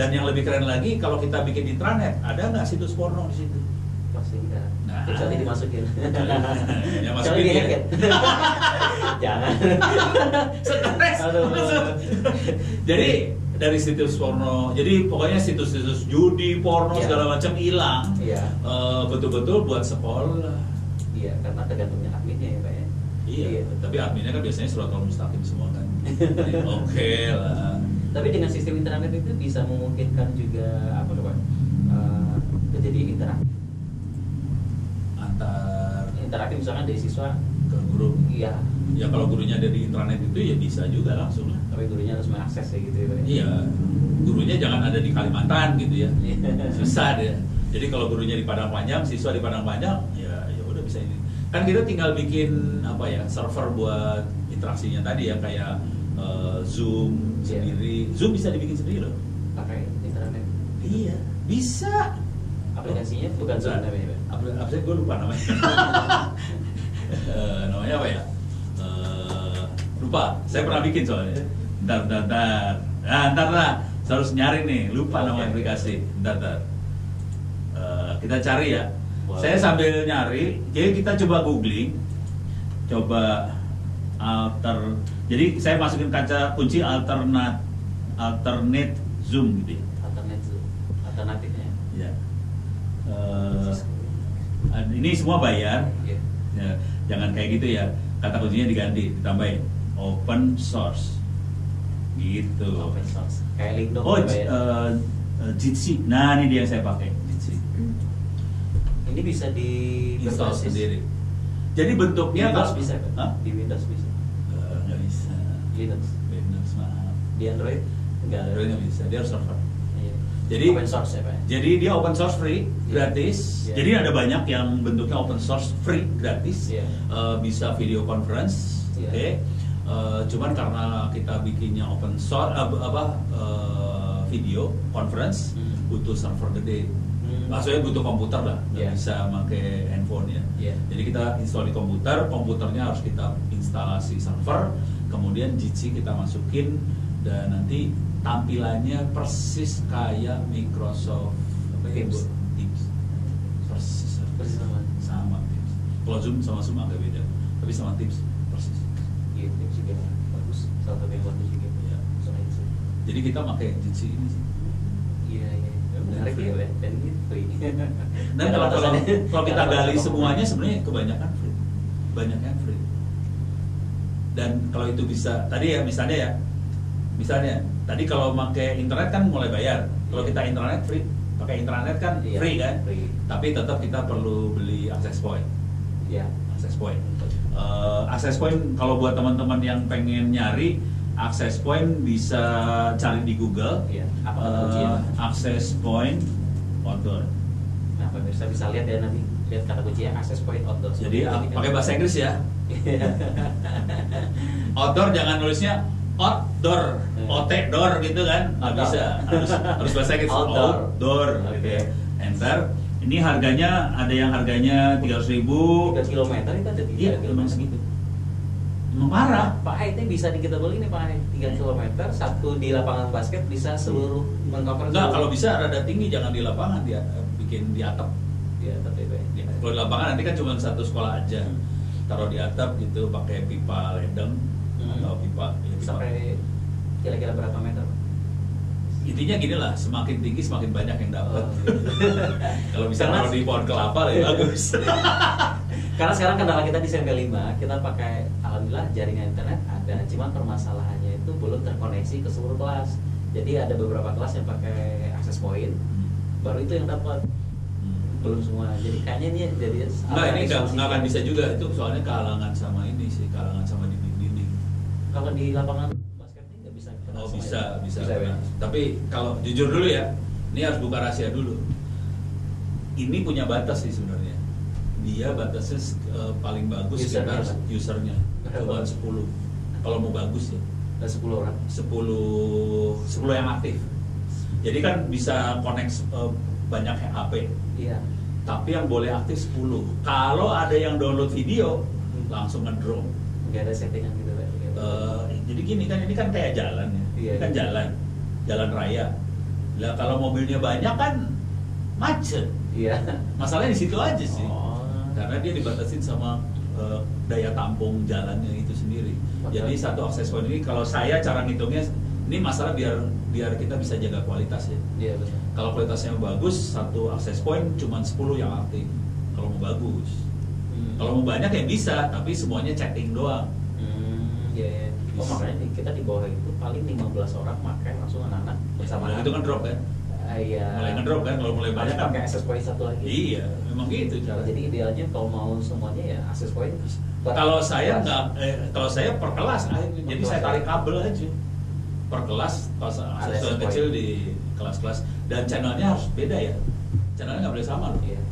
Dan yang lebih keren lagi, kalau kita bikin intranet, ada nggak situs porno di situ? Pasti enggak. Nah. Kecuali dimasukin. Ya Kecuali masukin di-hack ya. ya. Jangan. Stres. Aduh. Jadi dari situs porno, jadi pokoknya situs-situs judi, porno Iya. segala macam hilang. Iya. Betul-betul buat sekolah. Iya, karena tergantungnya adminnya ya Pak ya. Iya, tapi adminnya kan biasanya Siratal Mustaqim semua kan. Jadi, oke lah. Tapi dengan sistem internet itu bisa memungkinkan juga apa Pak? Terjadi interaktif misalkan dari siswa Ke guru. iya, Ya kalau gurunya ada di intranet itu ya bisa juga langsung lah. tapi gurunya harus mengakses ya gitu ya Pak. Iya, gurunya jangan ada di Kalimantan gitu ya. Susah deh. Jadi kalau gurunya di Padang Panjang, siswa di Padang Panjang, ya udah bisa ini. Kan kita tinggal bikin apa ya, server buat interaksinya tadi ya, kayak Zoom sendiri. Zoom bisa dibikin sendiri loh. Pakai internet. Iya, bisa. Aplikasinya bukan Zoom namanya Pak. Aplikasi gue lupa namanya. Namanya apa ya? Lupa. Saya pernah bikin soalnya. Ntar. Nah, ntar lah. Saya harus nyari nih. Lupa nama aplikasi. Ntar. Kita cari ya. Wow. Saya sambil nyari. Jadi kita coba googling. Coba jadi saya masukin kaca kunci alternate Zoom gitu ya. Alternatifnya. Ya. Ini semua bayar. Iya. Ya, jangan kayak gitu ya. Kata kuncinya diganti, ditambahin open source. Gitu. Open source. Kayak Linkdom Oh, ya, Pak ya? Jitsi. Nah, ini dia yang saya pakai, Jitsi. Ini bisa di Install berbasis- sendiri. Jadi bentuknya Di Windows kalau- bisa Pak? Hah? Di Windows bisa. Nggak bisa. Linux. Windows maaf. Di Android enggak ada. Android nggak bisa. Dia harus server. Iya. Jadi Open source ya Pak. Jadi dia open source free, Iya. gratis. Iya. Jadi ada banyak yang bentuknya open source free, gratis. Iya. Bisa video conference, Iya. oke. Cuman karena kita bikinnya open source, video conference butuh server gede. Maksudnya butuh komputer lah, nggak Iya. bisa pakai handphone ya. Iya. Jadi kita install di komputer, komputernya harus kita instalasi server, kemudian Jitsi kita masukin dan nanti tampilannya persis kayak Microsoft Teams. Teams. Persis sama Teams. Kalau Zoom sama Zoom agak beda, tapi sama Teams persis. Iya, Teams juga bagus. Salah satu yang bagus juga. Iya. Selain Zoom. Jadi kita pakai Jitsi ini sih. Iya. Menarik ya Pak. Dan ini free. Dan kalau kita gali semuanya sebenarnya kebanyakan free, banyak yang free. Dan kalau itu bisa, tadi ya misalnya tadi kalau pakai internet kan mulai bayar. Kalau kita internet free, pakai internet kan Iya, free kan. free. Tapi tetap kita perlu beli access point. Iya. Access point. Access point kalau buat teman-teman yang pengen nyari access point bisa cari di Google. Iya. Apa kata kuncinya? Access point outdoor. Nah, pemirsa bisa lihat ya nanti. Lihat kata kuncinya access point outdoor. Jadi Seperti ini kan. pakai bahasa Inggris ya. Outdoor jangan nulisnya outdoor, door gitu kan, nggak Outdoor. bisa. Harus bahasa Inggris. Outdoor. Outdoor. Oke. Enter. Ini harganya ada yang harganya 300.000. 3 km itu ada 3 Iya, km memang segitu. Emang parah. Pak Hai itu bisa kita beli nih Pak Hai 3 km, satu di lapangan basket bisa seluruh mengcover. Enggak, kalau bisa rada tinggi, jangan di lapangan, dia bikin di atap. ya tapi Pak. Ya, kalau di lapangan nanti kan cuma satu sekolah aja. Taruh di atap gitu, pakai pipa ledeng atau pipa. Ya, pipa. Sampai kira-kira berapa meter? Pak? Intinya gini lah, semakin tinggi semakin banyak yang dapat. Oh. Kalau bisa Karena- taruh di pohon kelapa lebih bagus. Karena sekarang kendala kita di SMP 5, kita pakai alhamdulillah jaringan internet ada, cuma permasalahannya itu belum terkoneksi ke seluruh kelas. Jadi ada beberapa kelas yang pakai access point, baru itu yang dapat. Belum semua. Jadi kayaknya ini jadi Enggak, ini nggak solusi. akan bisa juga, itu soalnya kehalangan sama ini sih, kehalangan sama dinding-dinding. Kalau di lapangan basket ini nggak bisa kena Oh semua bisa, ya? bisa. ya? Tapi kalau jujur dulu ya, ini harus buka rahasia dulu. Ini punya batas sih sebenarnya. Dia batasnya paling bagus Usernya, sekitar Pak? usernya cuma 10. Kalau mau bagus ya. Ada 10 orang. 10 yang aktif. Jadi kan bisa connect banyak HP. Iya. Tapi yang boleh aktif 10. Kalau ada yang download video, langsung ngedrop. Nggak ada settingan gitu Pak. Jadi gini kan, ini kan kayak jalan ya. Iya, Ini kan iya. jalan raya. Lah kalau mobilnya banyak kan macet. Iya. Masalahnya di situ aja sih. Oh. Karena dia dibatasin sama daya tampung jalannya itu sendiri. Betul. Jadi satu akses point ini kalau saya cara ngitungnya ini masalah biar kita bisa jaga kualitas ya. Iya betul. Kalau kualitasnya bagus, satu akses point cuma 10 yang aktif. Kalau mau bagus. Kalau mau banyak ya bisa, tapi semuanya chatting doang. Iya. Oh makanya kita di bawah itu paling 15 orang pakai langsung anak-anak bersama. Itu kan drop kan? Iya. Mulai ngedrop kan, kalau mulai banyak kan pakai access point satu lagi. Iya, memang gitu cara. Jadi idealnya kalau mau semuanya ya access point. Kalau saya nggak, kalau saya per kelas, jadi saya tarik kabel aja per kelas, pas akses kecil di kelas-kelas dan channelnya harus beda ya. Channelnya nggak boleh sama loh. Iya.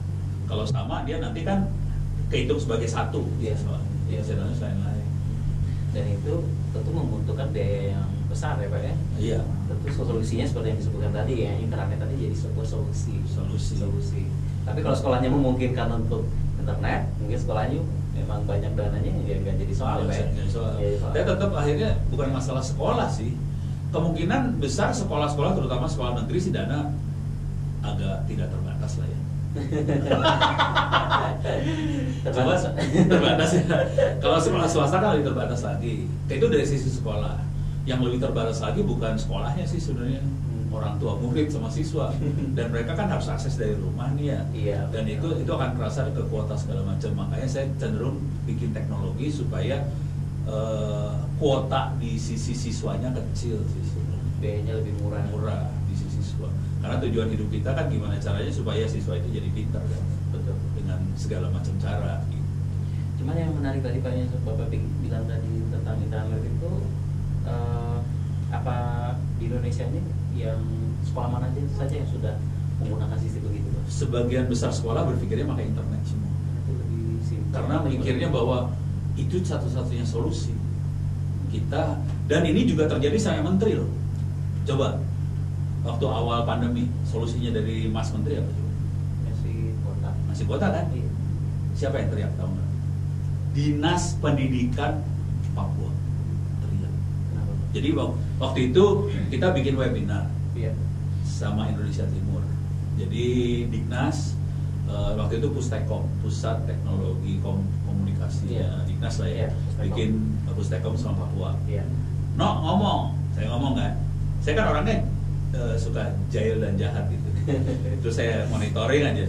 Kalau sama dia nanti kan kehitung sebagai satu. Iya. Iya, channelnya lain-lain. Dan itu tentu membutuhkan biaya yang besar ya Pak ya. Iya. Tentu solusinya seperti yang disebutkan tadi ya, internet tadi jadi sebuah solusi. Tapi kalau sekolahnya memungkinkan untuk internet, mungkin sekolahnya memang banyak dananya ya nggak jadi soal ya Pak ya. Tapi tetap akhirnya bukan masalah sekolah sih. Kemungkinan besar sekolah-sekolah terutama sekolah negeri sih dana agak tidak terbatas lah ya. Terbatas ya. Kalau sekolah swasta kan lebih terbatas lagi. Itu dari sisi sekolah. Yang lebih terbatas lagi bukan sekolahnya sih sebenarnya, orang tua murid sama siswa. Dan mereka kan harus akses dari rumah nih ya. Iya. Dan itu akan terasa ke kuota segala macam. Makanya saya cenderung bikin teknologi supaya kuota di sisi siswanya kecil sih sebenarnya. Biayanya lebih murah di sisi siswa. Karena tujuan hidup kita kan gimana caranya supaya siswa itu jadi pintar kan. Betul. Dengan segala macam cara. Gitu. Cuman yang menarik tadi Pak yang Bapak bilang tadi tentang internet itu apa di Indonesia ini yang sekolah mana saja yang sudah menggunakan sistem begitu Pak? Sebagian besar sekolah berpikirnya pakai internet semua. Itu lebih simpel. Karena mikirnya bahwa itu satu-satunya solusi kita, dan ini juga terjadi sama menteri loh. Coba waktu awal pandemi solusinya dari Mas Menteri apa coba? Masih kota kan? Iya. Siapa yang teriak tahu nggak? Dinas Pendidikan Papua teriak. Kenapa? Jadi waktu itu kita bikin webinar Iya. sama Indonesia Timur. Jadi Dignas waktu itu Pustekom, Pusat Teknologi Komunikasi Iya. Dignas lah ya, Iya, Pustekom. bikin Pustekom sama Papua. Iya. No ngomong, saya ngomong kan, saya kan orangnya suka jahil dan jahat gitu. Terus saya monitoring aja.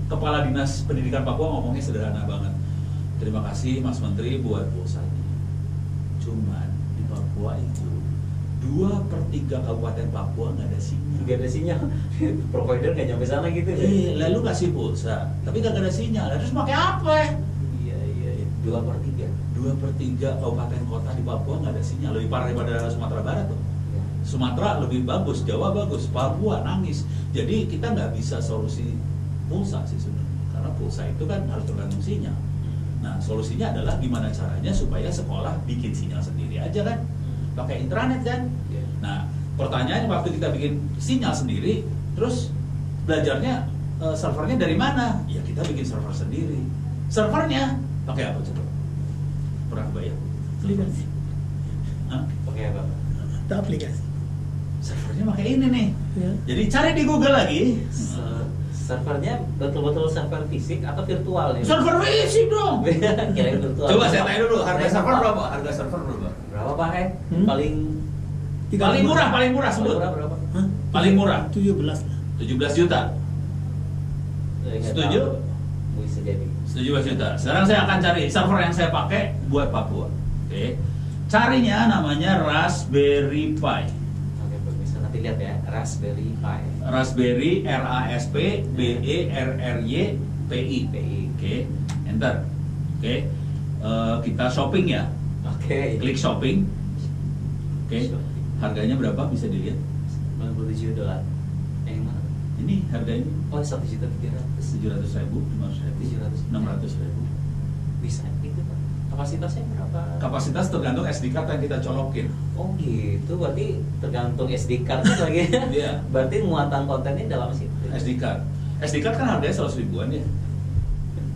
Kepala Dinas Pendidikan Papua ngomongnya sederhana banget. Terima kasih Mas Menteri buat pulsanya. Cuman di Papua itu 2/3 kabupaten Papua nggak ada sinyal. Nggak ada sinyal. Provider nggak nyampe sana gitu ya? Lalu kasih pulsa, tapi nggak ada sinyal. Terus pakai apa? Iya. 2/3. 2/3 kabupaten kota di Papua nggak ada sinyal. Lebih parah daripada Sumatera Barat tuh. Sumatera lebih bagus, Jawa bagus, Papua nangis. Jadi kita nggak bisa solusi pulsa sih sebenarnya, karena pulsa itu kan harus tergantung sinyal. Nah solusinya adalah gimana caranya supaya sekolah bikin sinyal sendiri aja kan, pakai intranet kan. Nah pertanyaannya waktu kita bikin sinyal sendiri, terus belajarnya servernya dari mana? Ya kita bikin server sendiri. Servernya pakai apa coba? Pernah kebayang? Aplikasi. Hah? Pakai apa? Itu aplikasi. Servernya pakai ini nih. Ya. Jadi cari di Google lagi. Servernya betul-betul server fisik atau virtual nih? Server fisik dong. Kirain virtual. Coba saya tanya dulu, harga server berapa? Harga server berapa? Berapa Pak? Paling Paling murah sebut. berapa? Hah? Paling murah 17 lah. 17 juta. Setuju? Bisa jadi. 17 juta. Sekarang saya akan cari server yang saya pakai buat Papua. Oke. Carinya namanya Raspberry Pi. Oke, bisa nanti lihat ya, Raspberry Pi. Raspberry RASPBERRY PI. Oke. Enter. Oke. Kita shopping ya. Oke. Klik shopping. Oke. Harganya berapa bisa dilihat? $97. Yang mana? Ini harganya Oh, 1.300.000. 700.000, 500.000, 600.000. Bisa itu Pak. Kapasitasnya berapa? Kapasitas tergantung SD card yang kita colokin. Oh gitu, berarti tergantung SD card lagi. Iya. Berarti muatan kontennya dalam situ. SD card. SD card kan harganya 100 ribuan ya.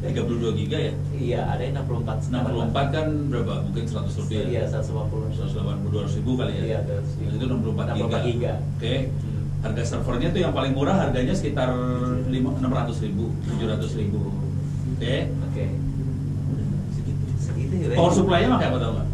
32 giga ya. Iya, ada yang 64. 64 kan berapa? Mungkin 100 lebih ya. Iya, 180. 180 200 ribu kali ya. Iya, 200 ribu. Itu 64 giga. 64 giga. Oke. Harga servernya tuh yang paling murah harganya sekitar 600.000, 700.000. Oke. Oke. Segitu. Segitu ya. Power supply-nya pakai apa tau nggak?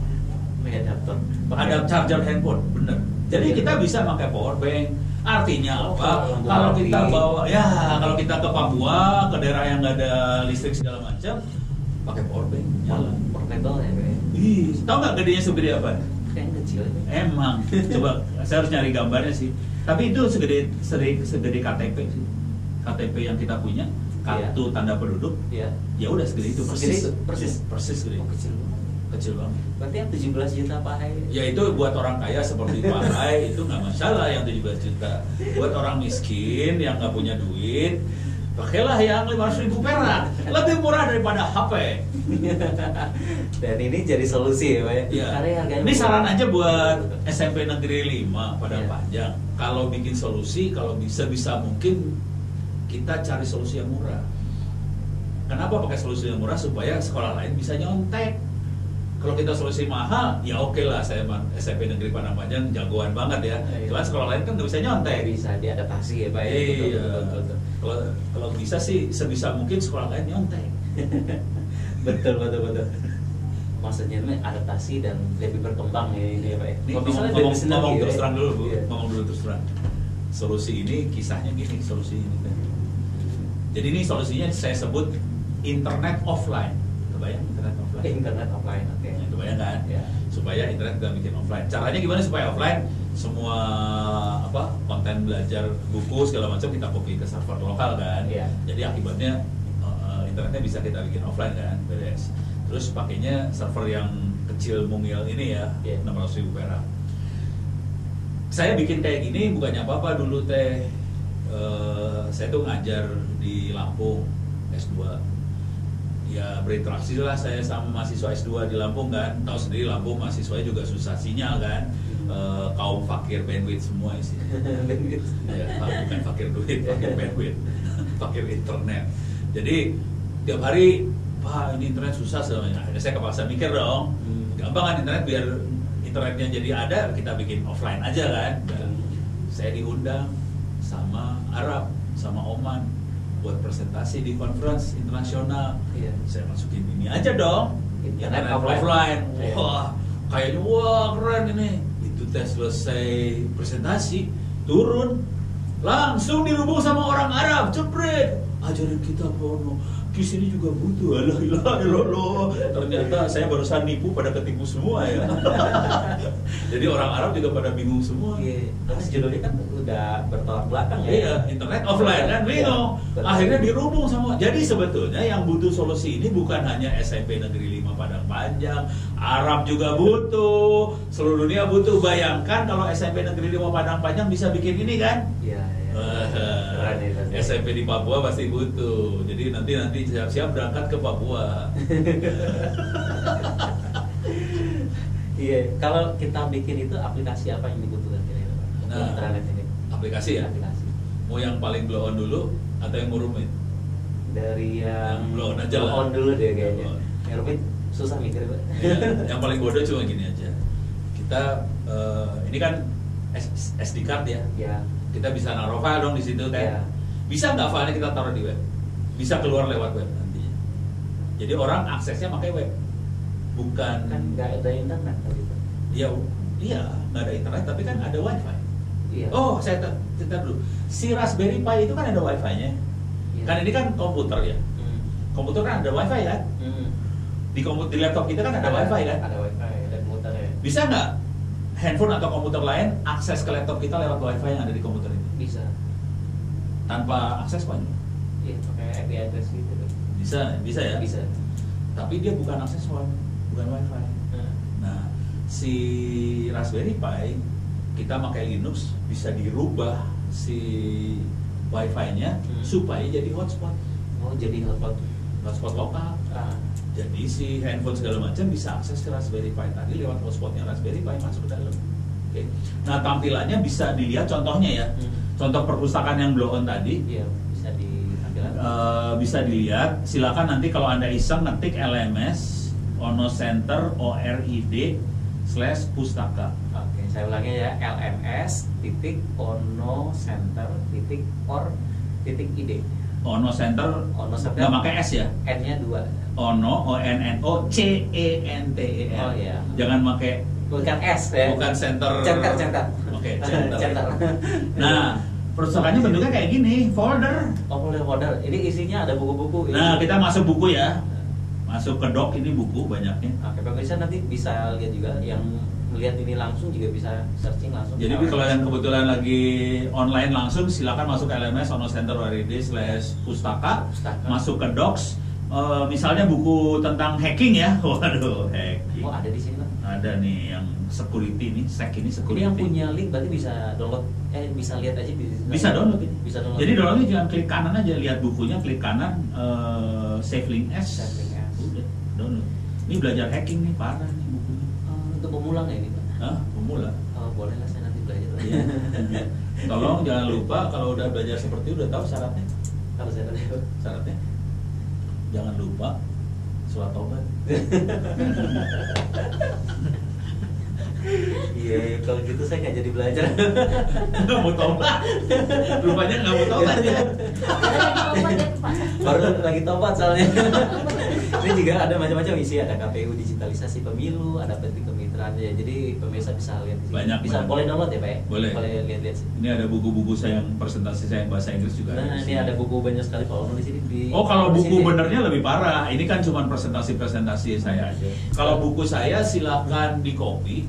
Pakai adaptor. Ada charger handphone, bener. Jadi kita bisa pakai power bank. Artinya apa? Kalau kita bawa, ya kalau kita ke Papua, ke daerah yang nggak ada listrik segala macam, pakai power bank, nyala. Portable ya, Pak. Ih, tahu nggak gedenya segede apa? Kayaknya kecil ya. Emang, coba saya harus nyari gambarnya sih. Tapi itu segede KTP sih. KTP yang kita punya, kartu tanda penduduk. Iya. Ya udah segede itu Segede itu, persis. Persis segede. Oh, kecil. Kecil banget. Berarti yang 17 juta Pak Hai. Ya itu buat orang kaya seperti Pak Hai itu nggak masalah yang 17 juta. Buat orang miskin yang nggak punya duit, pakailah yang 500.000 perak. Lebih murah daripada HP. Dan ini jadi solusi ya Pak ya. Ya. Karena harganya Ini murah. saran aja buat SMP Negeri 5 pada Ya. Panjang. Kalau bikin solusi, kalau bisa mungkin kita cari solusi yang murah. Kenapa pakai solusi yang murah? Supaya sekolah lain bisa nyontek. Kalau kita solusi mahal, ya oke lah, saya SMP Negeri Padang Panjang jagoan banget ya. Iya. Cuman sekolah lain kan nggak bisa nyontek. Bisa diadaptasi ya Pak ya. Iya. Betul. Kalau bisa sih sebisa mungkin sekolah lain nyontek. Betul. Maksudnya ini adaptasi dan lebih berkembang ya ini ya Pak ya. Ini Kalau misalnya ngomong dari senang terus ya. terang dulu Bu, Iya. ngomong dulu terus terang. Solusi ini kisahnya gini, solusi ini. Jadi ini solusinya saya sebut internet offline. Kebayang internet offline? Internet offline, oke. Ya, kebayang kan? Ya. Supaya internet nggak bikin offline. Caranya gimana supaya offline? Semua konten belajar buku segala macam kita copy ke server lokal kan. Iya. Jadi akibatnya internetnya bisa kita bikin offline kan, beres. Terus pakainya server yang kecil mungil ini ya, Iya. 600.000 perak. Saya bikin kayak gini bukannya apa-apa dulu teh. Saya tuh ngajar di Lampung S2. Ya berinteraksi lah saya sama mahasiswa S2 di Lampung kan. Tahu sendiri Lampung mahasiswanya juga susah sinyal kan. Kaum fakir bandwidth semua sih. Ya, bukan fakir duit, fakir bandwidth, fakir internet. Jadi tiap hari, Pak ini internet susah semuanya. Akhirnya saya kepaksa mikir dong, gampang kan internet biar internetnya jadi ada, kita bikin offline aja kan. Dan saya diundang sama Arab, sama Oman buat presentasi di conference internasional. Iya. Saya masukin ini aja dong, Internet offline. Iya. Wah, kayaknya wah keren ini. Itu tes selesai presentasi, turun langsung dirubung sama orang Arab, jepret. Ajarin kita porno. Di sini juga butuh. Alah ilah ilah. Ternyata saya barusan nipu pada ketipu semua ya. Jadi orang Arab juga pada bingung semua. Iya. Terus judulnya kan udah bertolak belakang ya. Iya, internet offline kan bingung. Iya, betul. Akhirnya dirubung semua. Jadi sebetulnya yang butuh solusi ini bukan hanya SMP Negeri 5 Padang Panjang, Arab juga butuh, seluruh dunia butuh. Bayangkan kalau SMP Negeri 5 Padang Panjang bisa bikin ini kan? Iya. Keren ya, Pak. SMP di Papua pasti butuh. Jadi nanti siap-siap berangkat ke Papua. Iya. Kalau kita bikin itu aplikasi apa yang dibutuhkan kira-kira Pak? Nah, Internet ini. aplikasi ya. Aplikasi. Mau yang paling blow on dulu atau yang mau rumit? Dari yang Blow on aja lah. blow on dulu deh kayaknya. Blow on. Yang rumit susah mikir Pak. Ya, yang paling bodoh cuma gini aja. Kita ini kan SD card ya. Ya. Kita bisa naruh file dong di situ kan. Ya. Bisa nggak filenya kita taruh di web? Bisa keluar lewat web nantinya. Jadi orang aksesnya pakai web, bukan Kan nggak ada internet tadi Pak. iya nggak ada internet tapi kan ada wifi. Iya. Oh saya cerita dulu. Si Raspberry Pi itu kan ada wifi-nya. Iya. Kan ini kan komputer ya. Hmm. Komputer kan ada wifi kan. Hmm. Di laptop kita kan ada wifi kan. Ada wifi, ada komputer ya. Bisa nggak handphone atau komputer lain akses ke laptop kita lewat wifi yang ada di komputer ini Bisa. tanpa akses point? Iya, pakai IP address gitu Pak. Bisa ya. Bisa. Tapi dia bukan akses point, bukan wifi. Nah. Nah, si Raspberry Pi kita pakai Linux bisa dirubah si wifi-nya supaya jadi hotspot Oh, jadi hotspot lokal. Ah. Jadi si handphone segala macam bisa akses ke Raspberry Pi tadi lewat hotspotnya Raspberry Pi masuk ke dalam. Oke. Nah, tampilannya bisa dilihat contohnya ya. Contoh perpustakaan yang blow on tadi Iya, bisa ditampilkan. bisa dilihat. Silakan nanti kalau Anda iseng ngetik LMS Ono Center ORID /pustaka. Oke. saya ulangi ya, lms.onocenter.or.id. Ono Center Ono Center nggak pakai S ya? N-nya 2. Ono ONNOCENTER. Oh iya. Jangan pakai Bukan S ya. bukan center. Center. Oke, center. Center. Nah, perpustakaannya bentuknya kayak gini, folder. Oh, folder. Ini isinya ada buku-buku. Nah, kita masuk buku ya. Masuk ke doc, ini buku banyaknya. Oke, pemirsa nanti bisa lihat juga yang melihat ini langsung juga bisa searching langsung. Jadi kalau yang kebetulan lagi online langsung, silakan masuk ke LMS onocenter.id/pustaka, masuk ke docs. Misalnya buku tentang hacking ya, waduh hacking. Oh, ada di sini Pak. Ada nih yang security nih, SEC ini security. Ini yang punya link berarti bisa download, bisa lihat aja Bisa download ini. Bisa download. Jadi downloadnya jangan klik kanan aja, lihat bukunya, klik kanan, save link as. Save link as. Udah download. Ini belajar hacking nih, parah nih bukunya. Untuk pemula nggak ini Pak? Hah? Pemula. Oh, boleh lah saya nanti belajar. Iya. Tolong jangan lupa kalau udah belajar seperti itu, udah tahu syaratnya. Kalau saya tadi Syaratnya jangan lupa sholat tobat. Iya, kalau gitu saya nggak jadi belajar. Nggak mau tobat. Rupanya nggak mau tobat ya. Baru lagi tobat soalnya. Ini juga ada macam-macam isi, ada KPU digitalisasi pemilu, ada penting kemitraan ya. Jadi pemirsa bisa lihat di sini. Banyak, Bisa banyak. boleh download ya Pak ya? Boleh. Boleh lihat-lihat sih. Ini ada buku-buku saya yang presentasi saya yang bahasa Inggris juga. Nah, di ini sini. ada buku banyak sekali Pak Ono di sini. Oh, kalau di buku sini. benernya lebih parah. Ini kan cuma presentasi-presentasi saya aja. Kalau buku saya silakan di copy.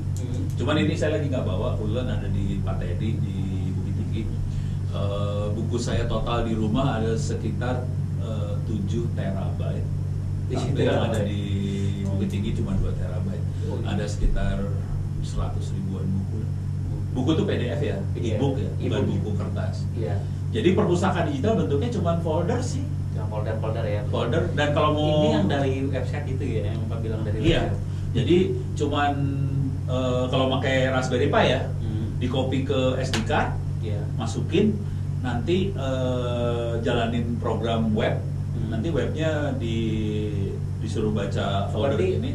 Cuman ini saya lagi nggak bawa, kebetulan ada di Pak Teddy di Bukit Tinggi. Buku saya total di rumah ada sekitar 7 terabyte. Tapi yang ada di Bukit Tinggi cuma 2 terabyte. Ada sekitar 100 ribuan buku. Buku itu PDF ya, e-book ya, bukan buku kertas. Iya. Jadi perpustakaan digital bentuknya cuma folder sih. Yang folder-folder ya. Folder, dan kalau mau Ini yang dari website itu ya, yang Pak bilang dari iya. website. Jadi cuman kalau pakai Raspberry Pi ya, di copy ke SD card, Iya. masukin, nanti jalanin program web, nanti webnya disuruh baca folder Berarti ini.